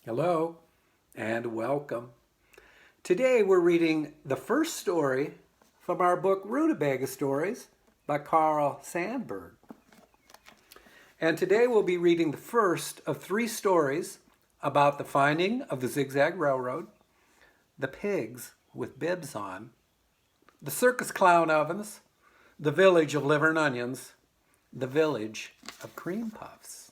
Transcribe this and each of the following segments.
Hello and welcome. Today we're reading the first story from our book Rootabaga Stories by Carl Sandburg. And today we'll be reading the first of three stories about the finding of the Zigzag Railroad, the pigs with bibs on, the circus clown ovens, the village of liver and onions, the village of cream puffs.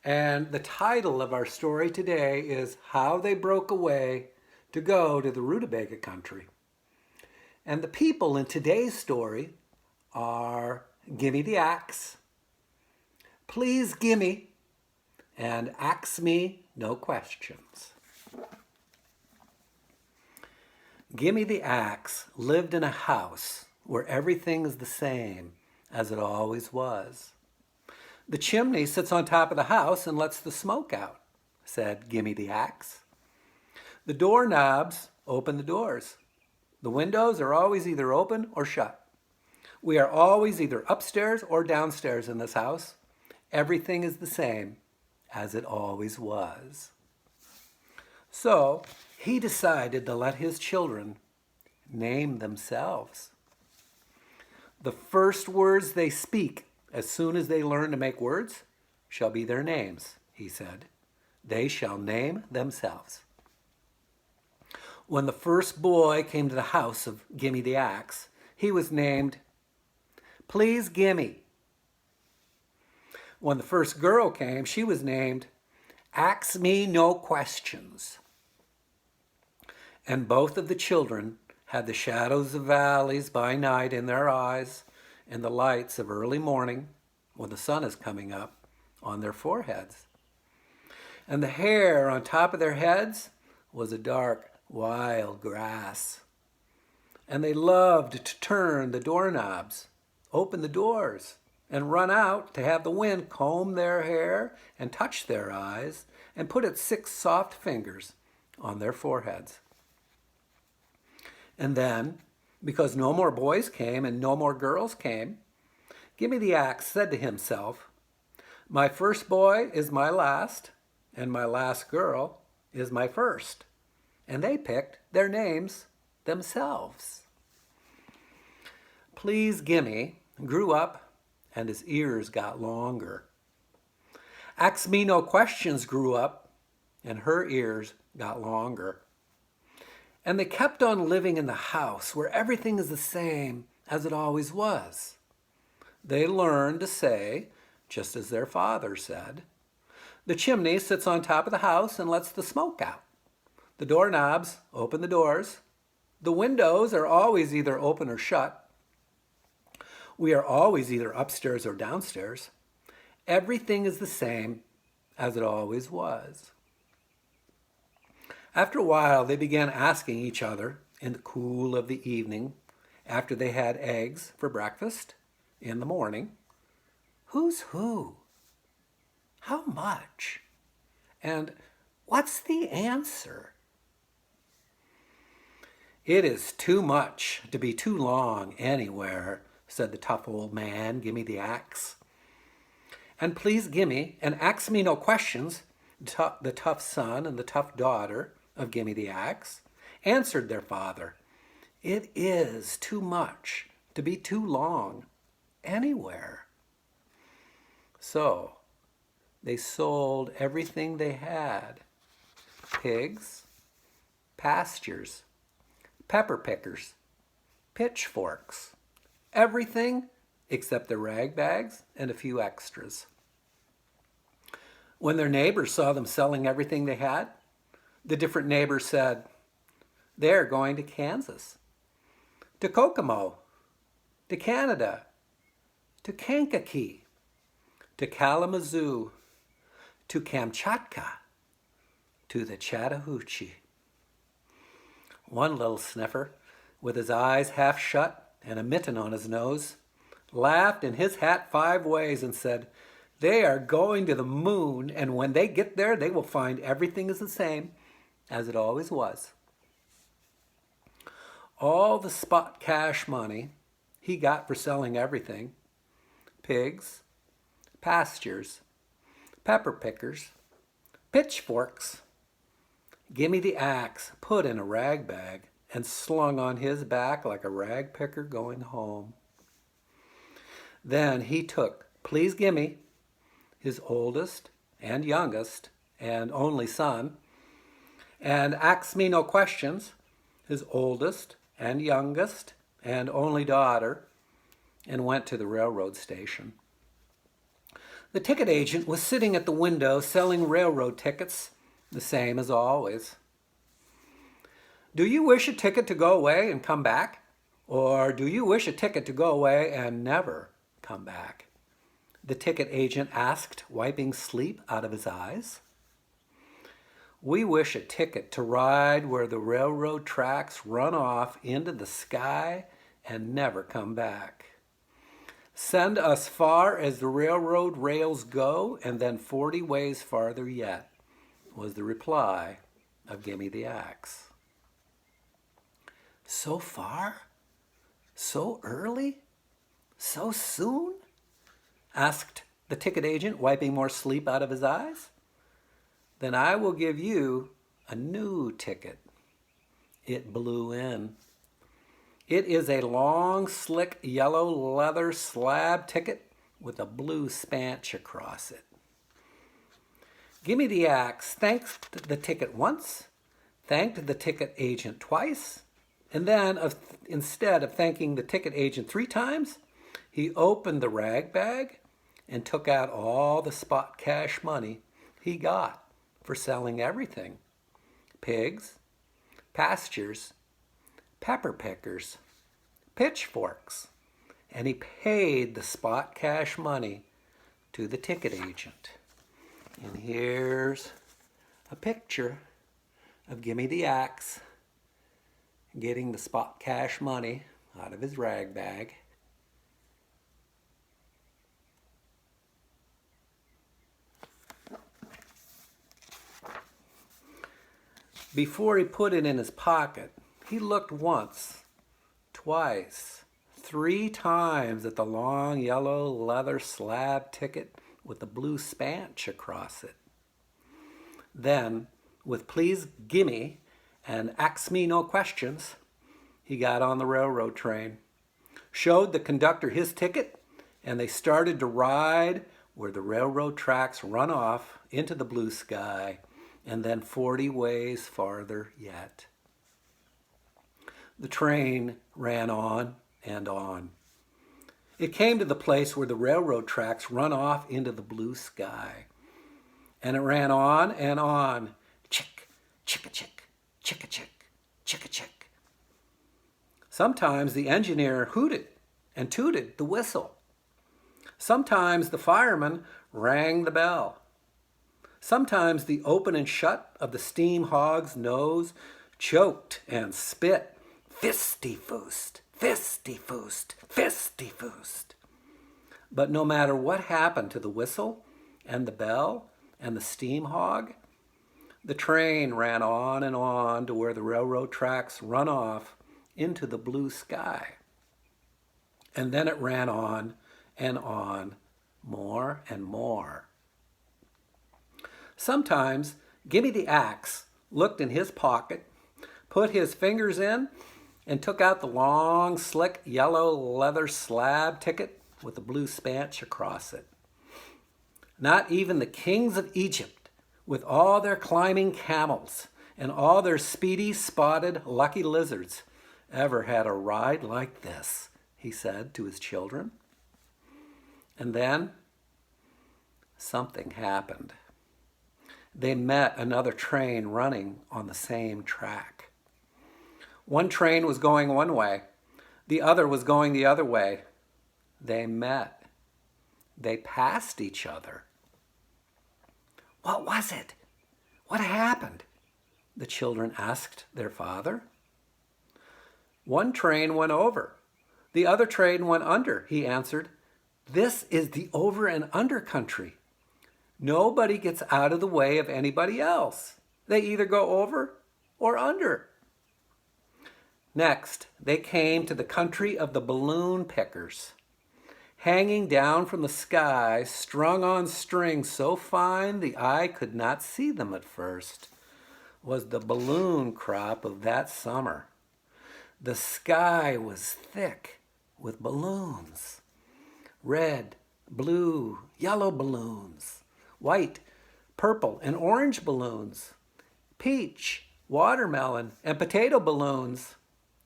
And the title of our story today is How They Broke Away to Go to the Rootabaga Country. And the people in today's story are Gimme the Axe, Please Gimme, and Ax Me No Questions. Gimme the Axe lived in a house where everything is the same as it always was. The chimney sits on top of the house and lets the smoke out, said Gimme the Axe. The doorknobs open the doors. The windows are always either open or shut. We are always either upstairs or downstairs in this house. Everything is the same as it always was. So he decided to let his children name themselves. The first words they speak as soon as they learn to make words shall be their names, he said. They shall name themselves. When the first boy came to the house of Gimme the Axe, he was named Please Gimme. When the first girl came, she was named Ax Me No Questions. And both of the children had the shadows of valleys by night in their eyes and the lights of early morning, when the sun is coming up, on their foreheads. And the hair on top of their heads was a dark, wild grass. And they loved to turn the doorknobs, open the doors, and run out to have the wind comb their hair and touch their eyes and put its 6 soft fingers on their foreheads. And then, because no more boys came and no more girls came, Gimme the Axe said to himself, my first boy is my last, and my last girl is my first. And they picked their names themselves. Please Gimme grew up and his ears got longer. Ax Me No Questions grew up and her ears got longer. And they kept on living in the house where everything is the same as it always was. They learned to say, just as their father said, the chimney sits on top of the house and lets the smoke out. The doorknobs open the doors. The windows are always either open or shut. We are always either upstairs or downstairs. Everything is the same as it always was. After a while, they began asking each other in the cool of the evening, after they had eggs for breakfast in the morning, who's who? How much? And what's the answer? It is too much to be too long anywhere, said the tough old man, Gimme the Axe. And Please Gimme and Ax Me No Questions, the tough son and the tough daughter of Gimme the Axe, answered their father, it is too much to be too long anywhere. So they sold everything they had, pigs, pastures, pepper pickers, pitchforks, everything except their rag bags and a few extras. When their neighbors saw them selling everything they had, the different neighbors said, they're going to Kansas, to Kokomo, to Canada, to Kankakee, to Kalamazoo, to Kamchatka, to the Chattahoochee. One little sniffer, with his eyes half shut and a mitten on his nose, laughed in his hat 5 ways and said, they are going to the moon, and when they get there, they will find everything is the same as it always was. All the spot cash money he got for selling everything, pigs, pastures, pepper pickers, pitchforks. Gimme the axe put in a rag bag and slung on his back like a rag picker going home. Then he took Please Gimme, his oldest and youngest and only son, and Ax Me No Questions, his oldest and youngest and only daughter, and went to the railroad station. The ticket agent was sitting at the window selling railroad tickets, the same as always. Do you wish a ticket to go away and come back? Or do you wish a ticket to go away and never come back? The ticket agent asked, wiping sleep out of his eyes. We wish a ticket to ride where the railroad tracks run off into the sky and never come back. Send us far as the railroad rails go, and then 40 ways farther yet, was the reply of Gimme the Axe. So far? So early? So soon? Asked the ticket agent, wiping more sleep out of his eyes. Then I will give you a new ticket. It blew in. It is a long, slick, yellow leather slab ticket with a blue spanch across it. Gimme the Axe thanked the ticket once, thanked the ticket agent twice, and then, instead of thanking the ticket agent 3 times, he opened the rag bag and took out all the spot cash money he got for selling everything: pigs, pastures, pepper pickers, pitchforks, and he paid the spot cash money to the ticket agent. And here's a picture of Gimme the Axe getting the spot cash money out of his rag bag. Before he put it in his pocket, he looked once, twice, 3 times at the long yellow leather slab ticket with the blue spanch across it. Then, with Please Gimme and Ax Me No Questions, he got on the railroad train, showed the conductor his ticket, and they started to ride where the railroad tracks run off into the blue sky, and then 40 ways farther yet. The train ran on and on. It came to the place where the railroad tracks run off into the blue sky. And it ran on and on. Chick, chick-a-chick, chick-a-chick, chick-a-chick. Sometimes the engineer hooted and tooted the whistle. Sometimes the fireman rang the bell. Sometimes the open and shut of the steam hog's nose choked and spit. Fisty-foost, fisty-foost, fisty-foost. But no matter what happened to the whistle and the bell and the steam hog, the train ran on and on to where the railroad tracks run off into the blue sky. And then it ran on and on, more and more. Sometimes Gimme the Axe looked in his pocket, put his fingers in, and took out the long, slick, yellow leather slab ticket with the blue spanch across it. Not even the kings of Egypt, with all their climbing camels and all their speedy, spotted, lucky lizards, ever had a ride like this, he said to his children. And then something happened. They met another train running on the same track. One train was going one way. The other was going the other way. They met. They passed each other. What was it? What happened? The children asked their father. One train went over. The other train went under, he answered. This is the over and under country. Nobody gets out of the way of anybody else. They either go over or under. Next, they came to the country of the balloon pickers. Hanging down from the sky, strung on strings so fine the eye could not see them at first, was the balloon crop of that summer. The sky was thick with balloons. Red, blue, yellow balloons. White, purple, and orange balloons. Peach, watermelon, and potato balloons.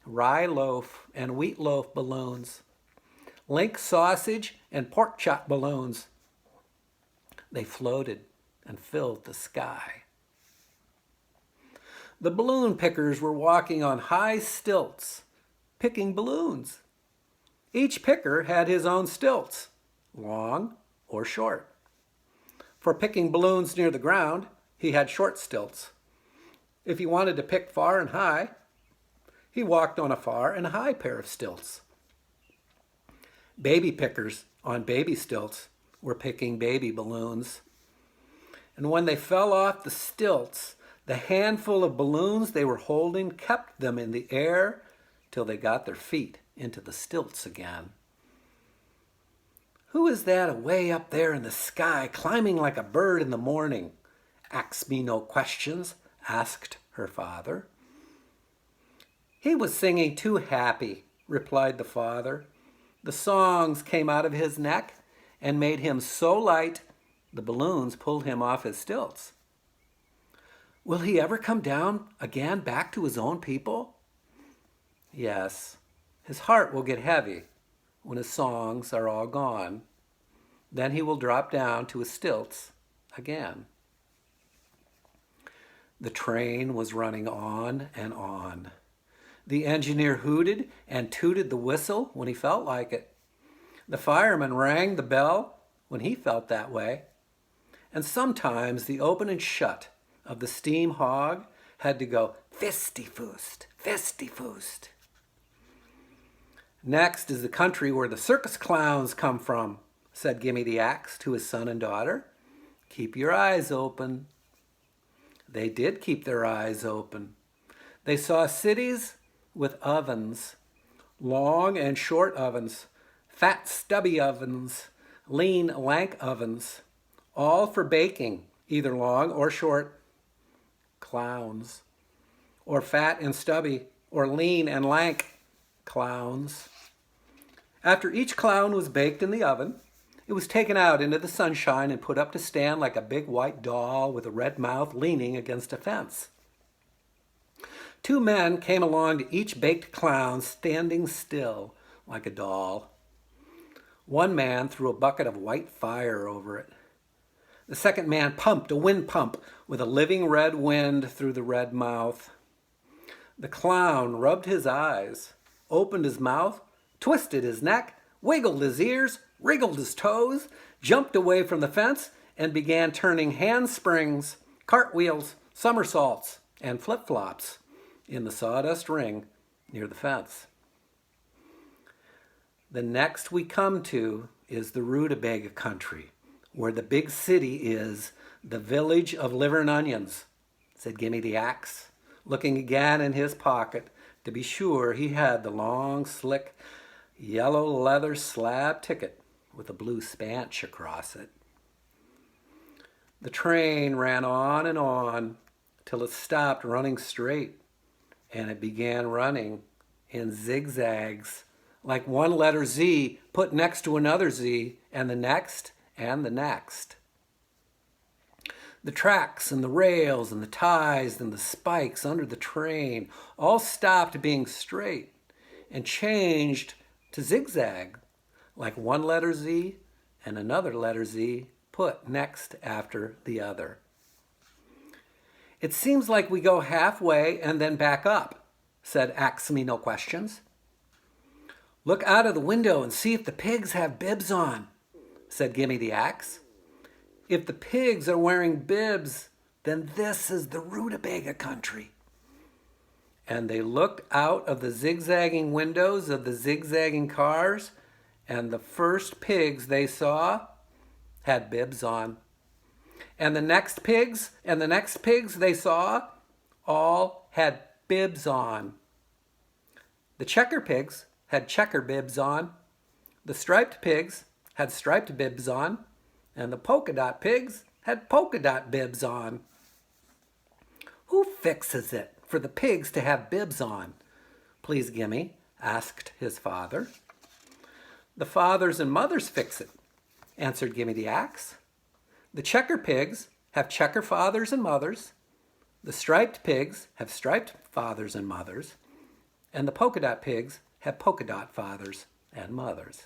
Rye loaf and wheat loaf balloons. Link sausage and pork chop balloons. They floated and filled the sky. The balloon pickers were walking on high stilts, picking balloons. Each picker had his own stilts, long or short. For picking balloons near the ground, he had short stilts. If he wanted to pick far and high, he walked on a far and high pair of stilts. Baby pickers on baby stilts were picking baby balloons. And when they fell off the stilts, the handful of balloons they were holding kept them in the air till they got their feet into the stilts again. "Who is that away up there in the sky, climbing like a bird in the morning? Ask me no questions," asked her father. "He was singing too happy," replied the father. "The songs came out of his neck and made him so light the balloons pulled him off his stilts." "Will he ever come down again back to his own people?" "Yes, his heart will get heavy when his songs are all gone. Then he will drop down to his stilts again." The train was running on and on. The engineer hooted and tooted the whistle when he felt like it. The fireman rang the bell when he felt that way. And sometimes the open and shut of the steam hog had to go fisty-foost, fisty-foost. "Next is the country where the circus clowns come from," said Gimme the Axe to his son and daughter. "Keep your eyes open." They did keep their eyes open. They saw cities with ovens, long and short ovens, fat stubby ovens, lean lank ovens, all for baking, either long or short. Clowns, or fat and stubby, or lean and lank clowns. After each clown was baked in the oven, it was taken out into the sunshine and put up to stand like a big white doll with a red mouth leaning against a fence. 2 men came along to each baked clown standing still like a doll. One man threw a bucket of white fire over it. The second man pumped a wind pump with a living red wind through the red mouth. The clown rubbed his eyes, opened his mouth, twisted his neck, wiggled his ears, wriggled his toes, jumped away from the fence, and began turning handsprings, cartwheels, somersaults, and flip-flops in the sawdust ring near the fence. The next we come to is the Rootabaga country, where the big city is the village of liver and onions, said Gimme the Axe, looking again in his pocket to be sure he had the long, slick, yellow leather slab ticket with a blue spanch across it. The train ran on and on till it stopped running straight, and it began running in zigzags, like one letter Z put next to another Z, and the next, and the next. The tracks and the rails and the ties and the spikes under the train all stopped being straight and changed to zigzag, like one letter Z and another letter Z put next after the other. "It seems like we go halfway and then back up," said Ask Me No Questions. "Look out of the window and see if the pigs have bibs on," said Gimme the Axe. "If the pigs are wearing bibs, then this is the Rootabaga country." And they looked out of the zigzagging windows of the zigzagging cars, and the first pigs they saw had bibs on. And the next pigs and the next pigs they saw all had bibs on. The checker pigs had checker bibs on. The striped pigs had striped bibs on, and the polka dot pigs had polka dot bibs on. Who fixes it for the pigs to have bibs on? Please gimme, asked his father. The fathers and mothers fix it, answered Gimme the Axe. The checker pigs have checker fathers and mothers. The striped pigs have striped fathers and mothers. And the polka dot pigs have polka dot fathers and mothers.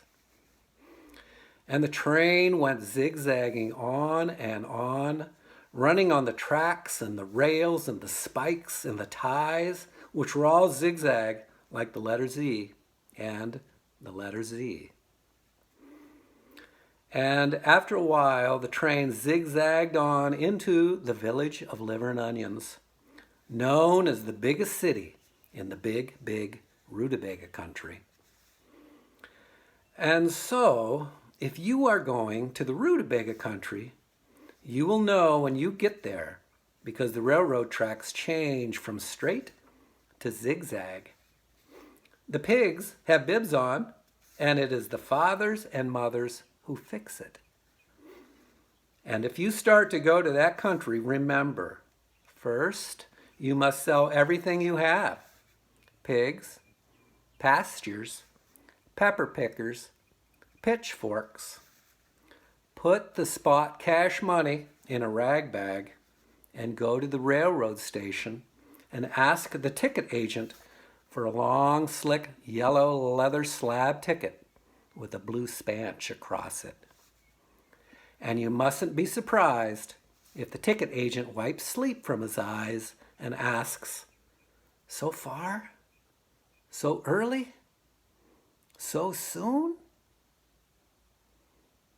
And the train went zigzagging on, running on the tracks and the rails and the spikes and the ties, which were all zigzag like the letter Z and the letter Z. And after a while, the train zigzagged on into the village of Liver and Onions, known as the biggest city in the big Rootabaga country. And so, if you are going to the Rootabaga country, you will know when you get there, because the railroad tracks change from straight to zigzag. The pigs have bibs on, and it is the fathers and mothers who fix it. And if you start to go to that country, remember, first, you must sell everything you have. Pigs, pastures, pepper pickers, pitchforks. Put the spot cash money in a rag bag and go to the railroad station and ask the ticket agent for a long, slick, yellow leather slab ticket with a blue spanch across it. And you mustn't be surprised if the ticket agent wipes sleep from his eyes and asks, "So far? So early? So soon?"